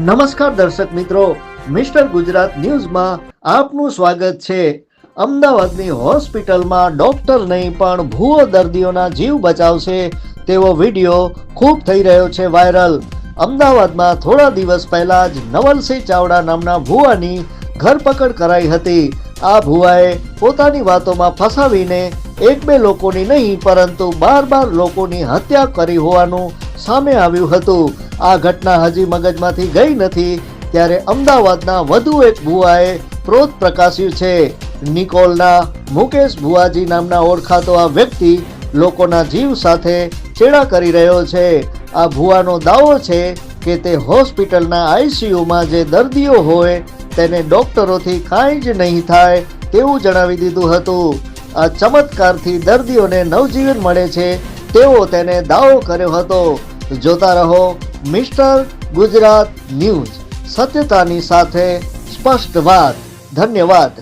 નમસ્કાર દર્શક મિત્રો, મિસ્ટર ગુજરાત ન્યૂઝમાં આપનું સ્વાગત છે। અમદાવાદની હોસ્પિટલમાં ડોક્ટર નહીં પણ ભૂવો દર્દીઓના જીવ બચાવશે તેવો વિડીયો ખૂબ થઈ રહ્યો છે વાયરલ। અમદાવાદમાં થોડા દિવસ પહેલા જ નવલસિંહ ચાવડા નામના ભૂવાની ધરપકડ કરાઈ હતી। આ ભૂવાએ પોતાની વાતોમાં ફસાવીને એક બે લોકોની નહીં પરંતુ 12 લોકોની હત્યા કરી હોવાનું સામે આવ્યું હતું। આ ઘટના હજી મગજમાંથી ગઈ નથી ત્યારે અમદાવાદના વધુ એક ભૂવાએ ક્રોધ પ્રકાશ્યું છે। નિકોલના મુકેશ ભુવાજી નામના ઓળખાતો આ વ્યક્તિ લોકોના જીવ સાથે ચેડા કરી રહ્યો છે। આ ભૂવાનો દાવો છે કે તે હોસ્પિટલના આઈસીયુમાં જે દર્દીઓ હોય તેને ડોક્ટરોથી કાંઈ જ નહીં થાય તેવું જણાવી દીધું હતું। આ ચમત્કારથી દર્દીઓને નવજીવન મળે છે તેવો તેને દાવો કર્યો હતો। જોતા રહો મિસ્ટર ગુજરાત ન્યૂઝ, સત્યતાની સાથે સ્પષ્ટ વાત। ધન્યવાદ।